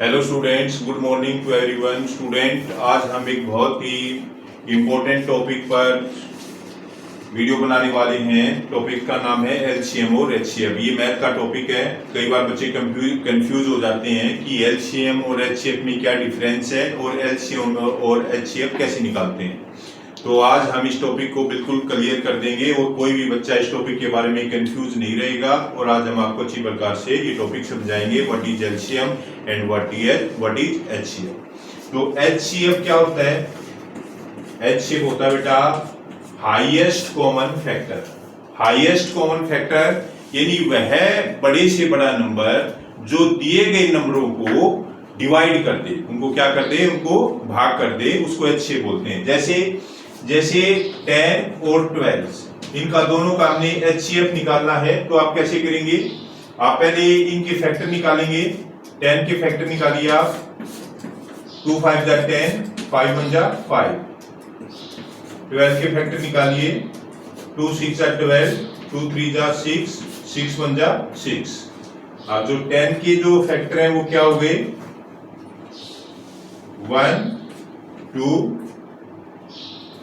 Hello students, good morning to everyone. Student, आज हम एक बहुत ही इम्पोर्टेंट टॉपिक पर वीडियो बनाने वाले हैं। टॉपिक का नाम है एलसीएम और एचसीएफ। ये मैथ का टॉपिक है। कई बार बच्चे कंफ्यूज हो जाते हैं कि एलसीएम और एचसीएफ में क्या डिफरेंस है और एलसीएम और एचसीएफ कैसे निकालते हैं। तो आज हम इस टॉपिक को बिल्कुल क्लियर कर देंगे और कोई भी बच्चा इस टॉपिक के बारे में कंफ्यूज नहीं रहेगा। और आज हम आपको अच्छी प्रकार से ये टॉपिक समझाएंगे, what is LCM and what is HCF. तो एचसीएफ क्या होता है? एचसीएफ होता है बेटा highest common factor. Highest common factor यानी वह बड़े से बड़ा नंबर जो दिए गए नंबरों को डिवाइड कर दे, उनको क्या कर दे, उनको भाग कर दे, उसको एचसीएफ बोलते हैं। जैसे 10 और 12, इनका दोनों का हमने एचसीएफ निकालना है। तो आप कैसे करेंगे? आप पहले इनके फैक्टर निकालेंगे। 10 के फैक्टर निकालिए आप। 2 5 जा 10, 5 1 जा 5। 12 के फैक्टर निकालिए। 2 6 जा 12, 2 3 जा 6, 6 1 जा 6। अब जो 10 के जो फैक्टर हैं वो क्या हो गए? 1 2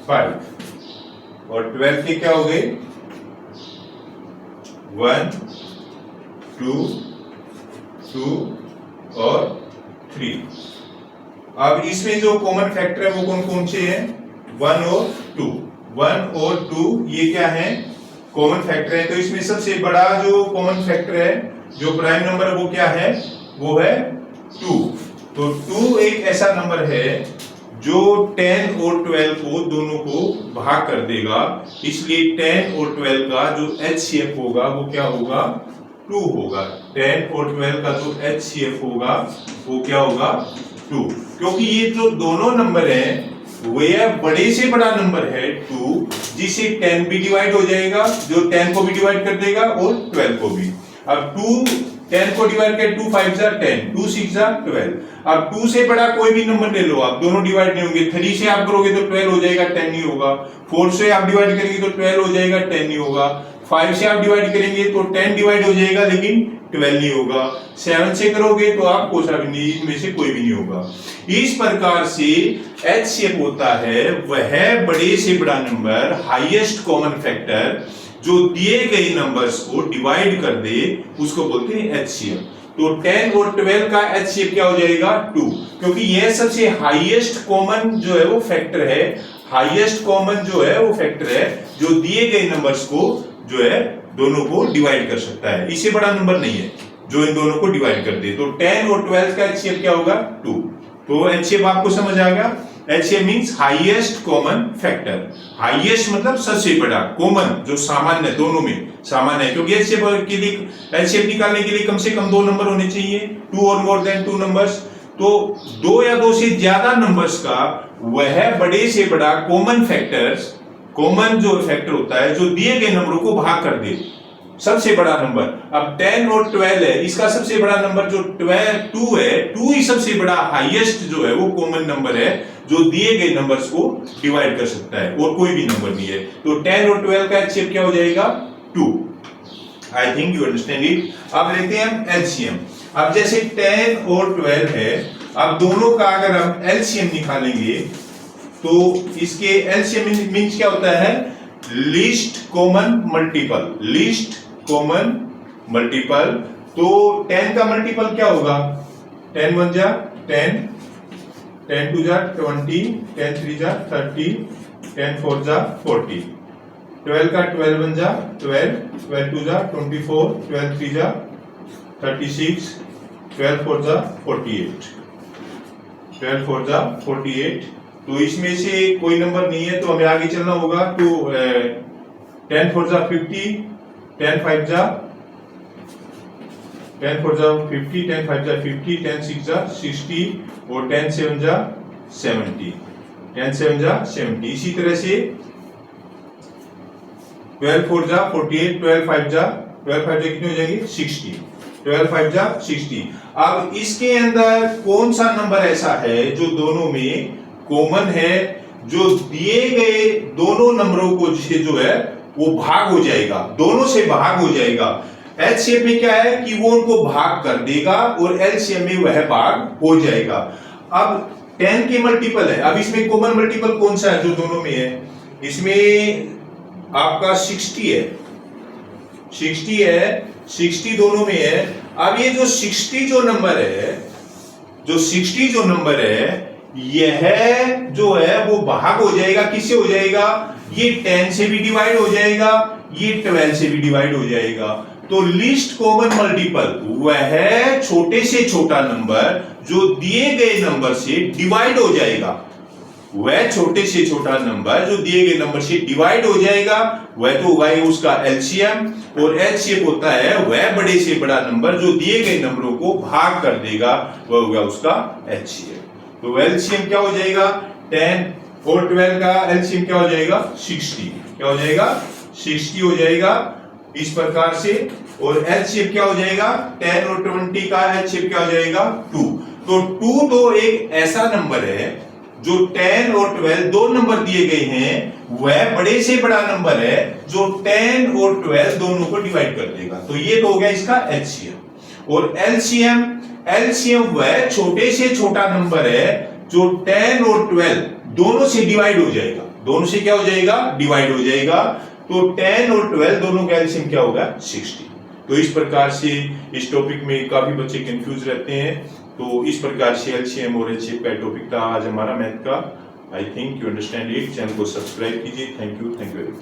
5। और 12 के क्या हो गए? 1 2 2 और 3। अब इसमें जो कॉमन फैक्टर है वो कौन कौन से हैं? 1 और 2। 1 और 2 ये क्या है? कॉमन फैक्टर है। तो इसमें सबसे बड़ा जो कॉमन फैक्टर है, जो प्राइम नंबर है, वो क्या है? वो है 2। तो 2 एक ऐसा नंबर है जो 10 और 12 को दोनों को भाग कर देगा। इसलिए 10 और 12 का जो एचसीएफ होगा वो क्या होगा? 2 होगा। 10 और 12 का जो एचसीएफ होगा वो क्या होगा? 2। क्योंकि ये जो दोनों नंबर हैं वह बड़े से बड़ा नंबर है 2, जिसे 10 भी डिवाइड हो जाएगा, जो 10 को भी डिवाइड कर देगा और 12 को भी। अब 10 को डिवाइड कर 2 5 जा 10, 2 6 जा 12। अब 2 से बड़ा कोई भी नंबर ले लो आप, दोनों डिवाइड नहीं होंगे। 3 से आप करोगे तो 12 हो जाएगा, 10 नहीं होगा। 4 से आप डिवाइड करेंगे तो 12 हो जाएगा, 10 नहीं होगा। 5 से आप डिवाइड करेंगे तो 10 डिवाइड हो जाएगा लेकिन 12 नहीं होगा। 7 से करोगे तो आपको इनमें से कोई भी नहीं होगा। इस प्रकार से एचसीएफ होता है वह बड़े से बड़ा नंबर, हाईएस्ट कॉमन फैक्टर जो दिए गए नंबर्स को डिवाइड कर दे, उसको बोलते हैं एचसीएफ। तो 10 और 12 का एचसीएफ क्या हो जाएगा? 2, क्योंकि यह सबसे हाईएस्ट कॉमन जो है वो फैक्टर है। हाईएस्ट कॉमन जो है वो फैक्टर है जो दिए गए नंबर्स को जो है दोनों को डिवाइड कर सकता है। इससे बड़ा नंबर नहीं है जो इन दोनों को डिवाइड कर दे। तो 10 और 12 का एचसीएफ क्या होगा? 2। तो एचसीएफ आपको समझ आ गया। HCF means highest common factor. Highest मतलब सबसे बड़ा, कॉमन जो सामान्य, दोनों में सामान्य है। क्योंकि एचसीएफ निकालने के लिए कम से कम 2 नंबर होने चाहिए, 2 और मोर देन 2 नंबर्स। तो 2 या 2 से ज्यादा नंबर्स का वह बड़े से बड़ा कॉमन फैक्टर्स, कॉमन जो फैक्टर होता है जो दिए गए नंबरों को भाग कर दे, सबसे बड़ा नंबर। अब 10 और 12 है, इसका सबसे बड़ा नंबर जो 2 है, 2 ही सबसे बड़ा हाईएस्ट जो है वो कॉमन नंबर है जो दिए गए नंबर्स को डिवाइड कर सकता है और कोई भी नंबर नहीं है। तो 10 और 12 का एचसीएफ क्या हो जाएगा? 2। I think you understand it. अब लेते हैं हम एलसीएम। अब जैसे 10 और 12 है, अब दोनों का अगर हम एलसीएम निकालेंगे तो इसके एलसीएम मींस क्या होता है? Least common multiple. Least common multiple. तो 10 का मल्टीपल क्या होगा? 10 1 जा 10, 10 2 जा 20, 10 3 जा 30, 10 4 जा 40। 12 का 12 1 जा 12, 12 2 जा 24, 12 3 जा 36, 12 4 जा 48, 12 4 जा 48। तो इसमें से कोई नंबर नहीं है तो हमें आगे चलना होगा। तो 10 4 जा 50, 10 5 जा 10 4 जा 50, 10 5 जा 50, 10 6 जा 60 और 10 7 जा 70, 10 7 जा 70। इसी तरह से 12 4 जा 48, 12 5 जा कितने हो जाएंगे? 60, 12 5 जा 60। अब इसके अंदर कौन सा नंबर ऐसा है जो दोनों में कॉमन है, जो दिए गए दोनों नंबरों को जिसे जो है वो भाग हो जाएगा, दोनों से भाग हो जाएगा। एलसीएम में क्या है कि वो उनको भाग कर देगा और एलसीएम में वह भाग हो जाएगा। अब 10 के मल्टीपल है, अब इसमें कॉमन मल्टीपल कौन सा है जो दोनों में है? इसमें आपका 60 है, 60 दोनों में है। अब ये जो 60 जो नंबर है, जो 60 जो नंबर है, यह जो है वो भाग हो जाएगा, किससे हो जाएगा? ये 10 से भी डिवाइड हो जाएगा, ये 12 से भी डिवाइड हो जाएगा। तो लीस्ट कॉमन मल्टीपल वह छोटे से छोटा नंबर जो दिए गए नंबर से डिवाइड हो जाएगा, वह छोटे से छोटा नंबर जो दिए गए नंबर से डिवाइड हो जाएगा, वह तो होगा उसका एलसीएम। और एलसीएम होता है वह बड़े से बड़ा नंबर जो दिए गए नंबरों को भाग कर देगा, वह होगा उसका एचसीएम। तो एलसीएम क्या हो जाएगा? 10 और 12 का एलसीएम क्या हो जाएगा? 60। क्या हो जाएगा? 60 हो जाएगा इस प्रकार से। और एलसीएम क्या हो जाएगा? 10 और 20 का एलसीएम क्या हो जाएगा? 2। तो 2 तो एक ऐसा नंबर है जो 10 और 12 दो नंबर दिए गए हैं, वह बड़े से बड़ा नंबर है जो 10 और 12 दोनों को डिवाइड कर देगा। तो ये तो हो गया इसका एचसीएम। और एलसीएम वह छोटे से छोटा नंबर है जो 10 और 12 दोनों से डिवाइड हो जाएगा, दोनों से क्या हो जाएगा? डिवाइड हो जाएगा। तो 10 और 12 दोनों का एलसीएम क्या होगा? 60। तो इस प्रकार से इस टॉपिक में काफी बच्चे कंफ्यूज रहते हैं। तो इस प्रकार से एलसीएम और एचसीएफ का टॉपिक था आज हमारा मैथ का। I think you understand it. Channel को सब्सक्राइब कीजिए। Thank you very much.